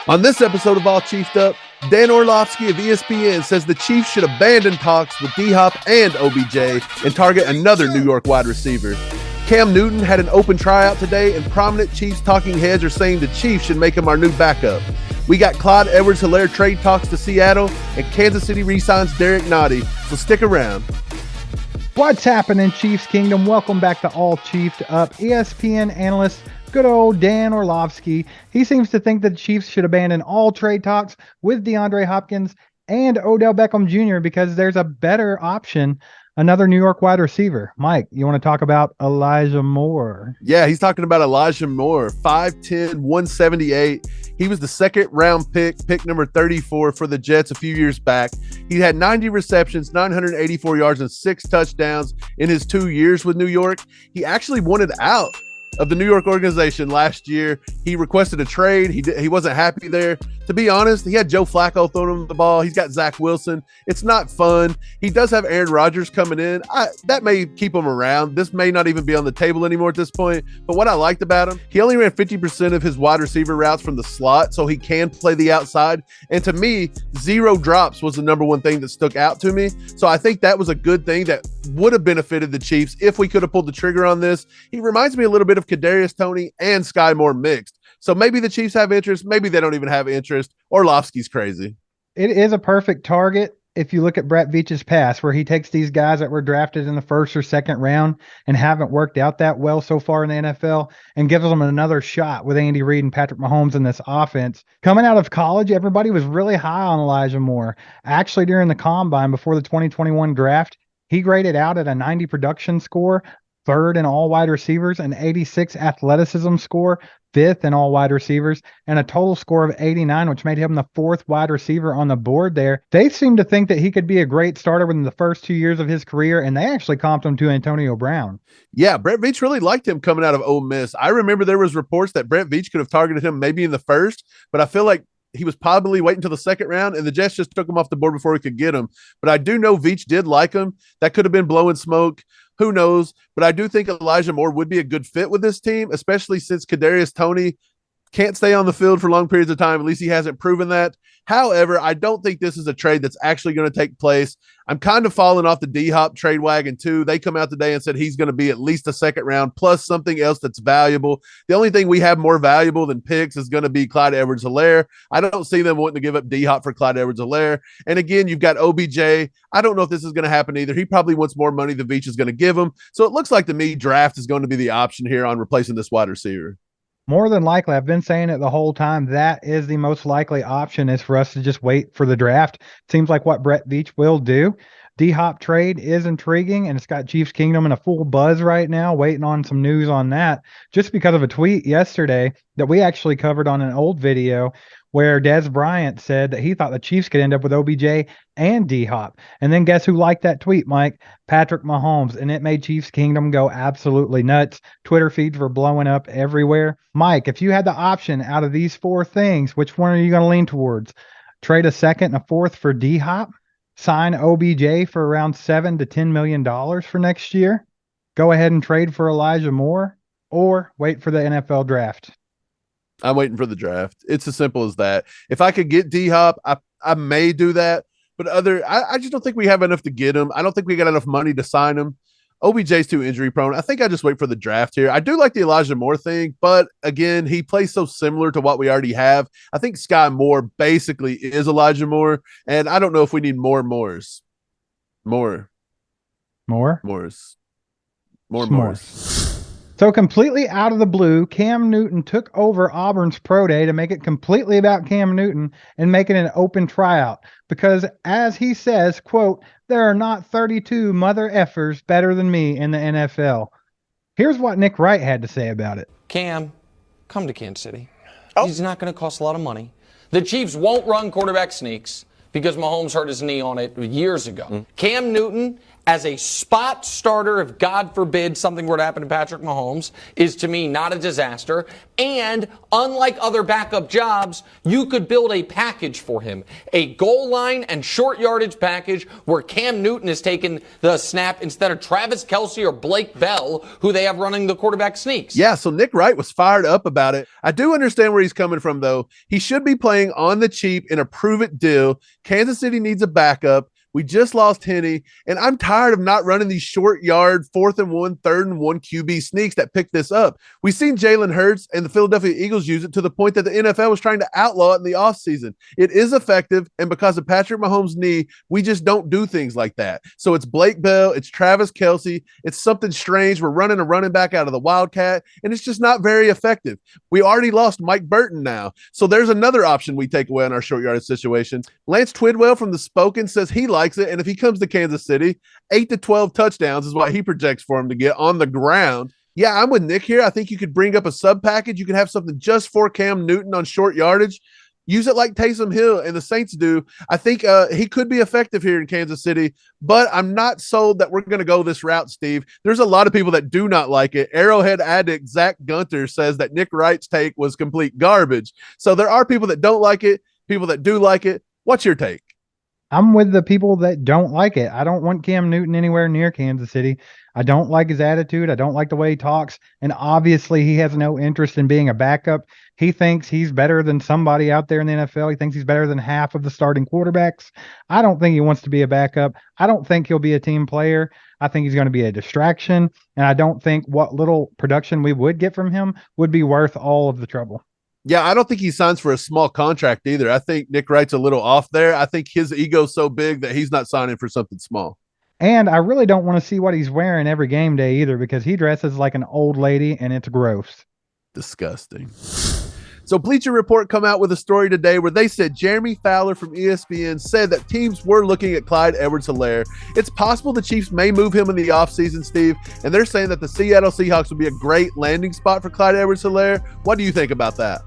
On this episode of All Chiefed Up, Dan Orlovsky of ESPN says the Chiefs should abandon talks with D-Hop and OBJ and target another New York wide receiver. Cam Newton had an open tryout today, and prominent Chiefs talking heads are saying the Chiefs should make him our new backup. We got Clyde Edwards-Helaire trade talks to Seattle, and Kansas City re-signs Derek Nnadi, so stick around. What's happening, Chiefs Kingdom? Welcome back to All Chiefed Up. ESPN analyst, good old Dan Orlovsky. He seems to think that the Chiefs should abandon all trade talks with DeAndre Hopkins and Odell Beckham Jr. because there's a better option, another New York wide receiver. Mike, you want to talk about Elijah Moore? Yeah, he's talking about Elijah Moore, 5'10", 178. He was the second-round pick number 34 for the Jets a few years back. He had 90 receptions, 984 yards, and 6 touchdowns in his 2 years with New York. He actually wanted out of the New York organization last year. He requested a trade. He wasn't happy there. To be honest, he had Joe Flacco throwing him the ball. He's got Zach Wilson. It's not fun. He does have Aaron Rodgers coming in. That may keep him around. This may not even be on the table anymore at this point. But what I liked about him, he only ran 50% of his wide receiver routes from the slot, so he can play the outside. And to me, 0 drops was the number one thing that stuck out to me. So I think that was a good thing that would have benefited the Chiefs if we could have pulled the trigger on this. He reminds me a little bit of Kadarius Toney and Sky Moore mixed. So maybe the Chiefs have interest. Maybe they don't even have interest. Orlovsky's crazy. It is a perfect target if you look at Brett Veach's past, where he takes these guys that were drafted in the first or second round and haven't worked out that well so far in the NFL and gives them another shot with Andy Reid and Patrick Mahomes in this offense. Coming out of college, everybody was really high on Elijah Moore. Actually, during the combine before the 2021 draft, he graded out at a 90 production score, 3rd in all wide receivers, an 86 athleticism score, 5th in all wide receivers, and a total score of 89, which made him the 4th wide receiver on the board there. They seem to think that he could be a great starter within the first 2 years of his career, and they actually comped him to Antonio Brown. Yeah, Brett Veach really liked him coming out of Ole Miss. I remember there was reports that Brett Veach could have targeted him maybe in the first, but I feel like he was probably waiting until the second round, and the Jets just took him off the board before we could get him. But I do know Veach did like him. That could have been blowing smoke. Who knows? But I do think Elijah Moore would be a good fit with this team, especially since Kadarius Toney can't stay on the field for long periods of time. At least he hasn't proven that. However, I don't think this is a trade that's actually going to take place. I'm kind of falling off the D-Hop trade wagon too. They come out today and said he's going to be at least a second round plus something else that's valuable. The only thing we have more valuable than picks is going to be Clyde Edwards-Helaire. I don't see them wanting to give up D-Hop for Clyde Edwards-Helaire. And again, you've got OBJ. I don't know if this is going to happen either. He probably wants more money than Veach is going to give him. So it looks like to me draft is going to be the option here on replacing this wide receiver. More than likely, I've been saying it the whole time, that is the most likely option, is for us to just wait for the draft. Seems like what Brett Veach will do. D-Hop trade is intriguing, and it's got Chiefs Kingdom in a full buzz right now, waiting on some news on that, just because of a tweet yesterday that we actually covered on an old video where Dez Bryant said that he thought the Chiefs could end up with OBJ and D-Hop. And then guess who liked that tweet, Mike? Patrick Mahomes. And it made Chiefs Kingdom go absolutely nuts. Twitter feeds were blowing up everywhere. Mike, if you had the option out of these 4 things, which one are you going to lean towards? Trade a second and a 4th for D-Hop? Sign OBJ for around $7 to $10 million for next year? Go ahead and trade for Elijah Moore? Or wait for the NFL draft? I'm waiting for the draft. It's as simple as that. If I could get D-Hop, I may do that. But I just don't think we have enough to get him. I don't think we got enough money to sign him. OBJ's too injury prone. I think I just wait for the draft here. I do like the Elijah Moore thing, but again, he plays so similar to what we already have. I think Sky Moore basically is Elijah Moore, and I don't know if we need more Moores. More. So completely out of the blue, Cam Newton took over Auburn's pro day to make it completely about Cam Newton and make it an open tryout. Because as he says, quote, there are not 32 mother effers better than me in the NFL. Here's what Nick Wright had to say about it. Cam, come to Kansas City. He's not going to cost a lot of money. The Chiefs won't run quarterback sneaks because Mahomes hurt his knee on it years ago. Cam Newton as a spot starter, if God forbid something were to happen to Patrick Mahomes, is to me not a disaster. And unlike other backup jobs, you could build a package for him, a goal line and short yardage package where Cam Newton is taking the snap instead of Travis Kelce or Blake Bell, who they have running the quarterback sneaks. Yeah, so Nick Wright was fired up about it. I do understand where he's coming from, though. He should be playing on the cheap in a prove-it deal. Kansas City needs a backup. We just lost Henne, and I'm tired of not running these short yard, 4th and 1, 3rd and 1 QB sneaks that pick this up. We've seen Jalen Hurts and the Philadelphia Eagles use it to the point that the NFL was trying to outlaw it in the offseason. It is effective, and because of Patrick Mahomes' knee, we just don't do things like that. So it's Blake Bell, it's Travis Kelce, it's something strange. We're running a running back out of the Wildcat, and it's just not very effective. We already lost Mike Burton now, so there's another option we take away on our short yardage situation. Lance Twidwell from the Spoken says he likes it, and if he comes to Kansas City, 8 to 12 touchdowns is what he projects for him to get on the ground. Yeah, I'm with Nick here. I think you could bring up a sub package. You can have something just for Cam Newton on short yardage. Use it like Taysom Hill and the Saints do. I think he could be effective here in Kansas City, but I'm not sold that we're going to go this route, Steve. There's a lot of people that do not like it. Arrowhead addict Zach Gunter says that Nick Wright's take was complete garbage. So there are people that don't like it, people that do like it. What's your take? I'm with the people that don't like it. I don't want Cam Newton anywhere near Kansas City. I don't like his attitude. I don't like the way he talks. And obviously, he has no interest in being a backup. He thinks he's better than somebody out there in the NFL. He thinks he's better than half of the starting quarterbacks. I don't think he wants to be a backup. I don't think he'll be a team player. I think he's going to be a distraction. And I don't think what little production we would get from him would be worth all of the trouble. Yeah, I don't think he signs for a small contract either. I think Nick Wright's a little off there. I think his ego's so big that he's not signing for something small. And I really don't want to see what he's wearing every game day either, because he dresses like an old lady and it's gross. Disgusting. So Bleacher Report come out with a story today where they said Jeremy Fowler from ESPN said that teams were looking at Clyde Edwards-Helaire. It's possible the Chiefs may move him in the offseason, Steve, and they're saying that the Seattle Seahawks would be a great landing spot for Clyde Edwards-Helaire. What do you think about that?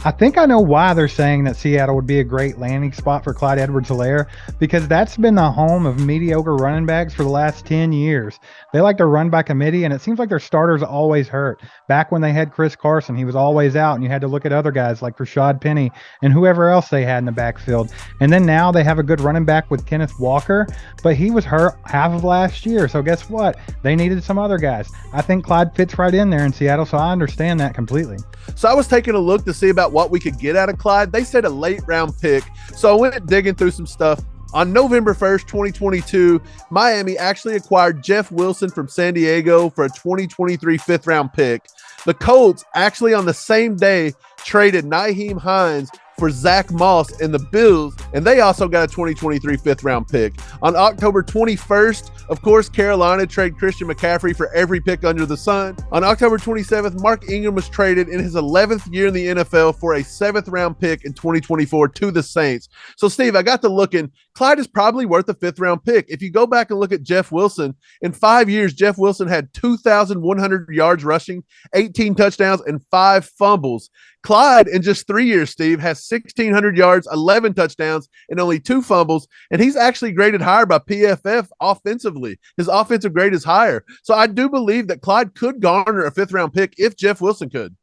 I think I know why they're saying that Seattle would be a great landing spot for Clyde Edwards-Helaire, because that's been the home of mediocre running backs for the last 10 years. They like to run by committee, and it seems like their starters always hurt. Back when they had Chris Carson, he was always out, and you had to look at other guys like Rashad Penny and whoever else they had in the backfield. And then now they have a good running back with Kenneth Walker, but he was hurt half of last year. So guess what? They needed some other guys. I think Clyde fits right in there in Seattle, so I understand that completely. So I was taking a look to see about what we could get out of Clyde. They said a late round pick. So I went digging through some stuff. On November 1st, 2022, Miami actually acquired Jeff Wilson from San Diego for a 2023 fifth round pick. The Colts actually on the same day traded Nyheim Hines for Zach Moss and the Bills, and they also got a 2023 fifth round pick. On October 21st, of course, Carolina traded Christian McCaffrey for every pick under the sun. On October 27th, Mark Ingram was traded in his 11th year in the NFL for a 7th round pick in 2024 to the Saints. So, Steve, I got to looking. Clyde is probably worth a 5th round pick. If you go back and look at Jeff Wilson, in 5 years, Jeff Wilson had 2,100 yards rushing, 18 touchdowns, and 5 fumbles. Clyde, in just 3 years, Steve, has 1,600 yards, 11 touchdowns, and only 2 fumbles. And he's actually graded higher by PFF offensively. His offensive grade is higher. So I do believe that Clyde could garner a 5th round pick if Jeff Wilson could.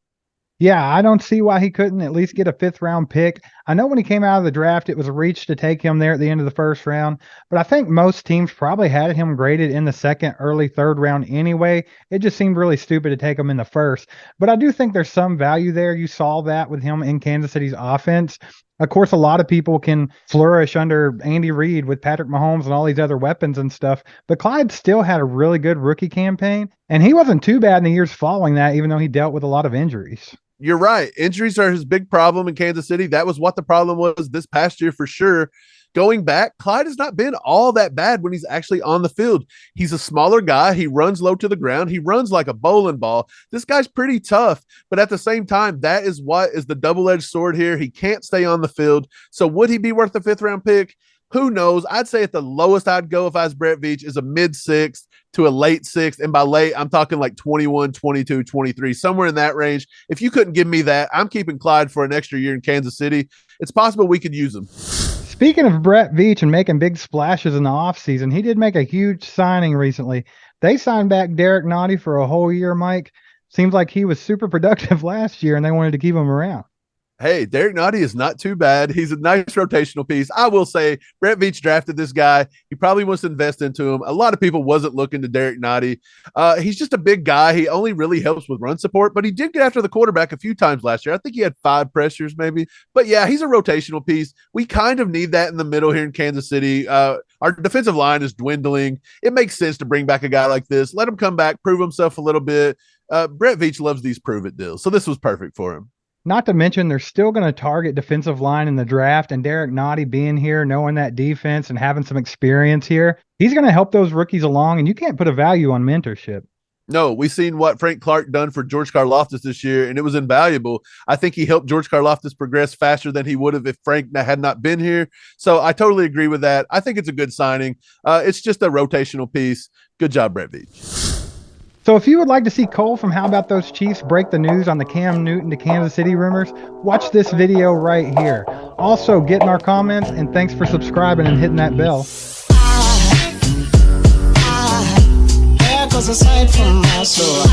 Yeah, I don't see why he couldn't at least get a 5th round pick. I know when he came out of the draft, it was a reach to take him there at the end of the 1st round, but I think most teams probably had him graded in the 2nd, early 3rd round anyway. It just seemed really stupid to take him in the 1st, but I do think there's some value there. You saw that with him in Kansas City's offense. Of course, a lot of people can flourish under Andy Reid with Patrick Mahomes and all these other weapons and stuff, but Clyde still had a really good rookie campaign, and he wasn't too bad in the years following that, even though he dealt with a lot of injuries. You're right. Injuries are his big problem in Kansas City. That was what the problem was this past year for sure. Going back, Clyde has not been all that bad when he's actually on the field. He's a smaller guy. He runs low to the ground. He runs like a bowling ball. This guy's pretty tough, but at the same time, that is what is the double-edged sword here. He can't stay on the field. So would he be worth a 5th round pick? Who knows? I'd say at the lowest I'd go if I was Brett Veach is a mid-6th to a late 6th. And by late, I'm talking like 21, 22, 23, somewhere in that range. If you couldn't give me that, I'm keeping Clyde for an extra year in Kansas City. It's possible we could use him. Speaking of Brett Veach and making big splashes in the offseason, he did make a huge signing recently. They signed back Derek Nnadi for a whole year, Mike. Seems like he was super productive last year, and they wanted to keep him around. Hey, Derek Nnadi is not too bad. He's a nice rotational piece. I will say Brett Veach drafted this guy. He probably wants to invest into him. A lot of people wasn't looking to Derek Nnadi. He's just a big guy. He only really helps with run support, but he did get after the quarterback a few times last year. I think he had 5 pressures maybe. But yeah, he's a rotational piece. We kind of need that in the middle here in Kansas City. Our defensive line is dwindling. It makes sense to bring back a guy like this. Let him come back, prove himself a little bit. Brett Veach loves these prove it deals. So this was perfect for him. Not to mention, they're still going to target defensive line in the draft, and Derek Nnadi being here, knowing that defense and having some experience here, he's going to help those rookies along, and you can't put a value on mentorship. No, we've seen what Frank Clark done for George Karlaftis this year, and it was invaluable. I think he helped George Karlaftis progress faster than he would have if Frank had not been here. So I totally agree with that. I think it's a good signing. It's just a rotational piece. Good job, Brett Veach. So if you would like to see Cole from How About Those Chiefs break the news on the Cam Newton to Kansas City rumors, watch this video right here. Also, get in our comments, and thanks for subscribing and hitting that bell. There goes a sight from my soul.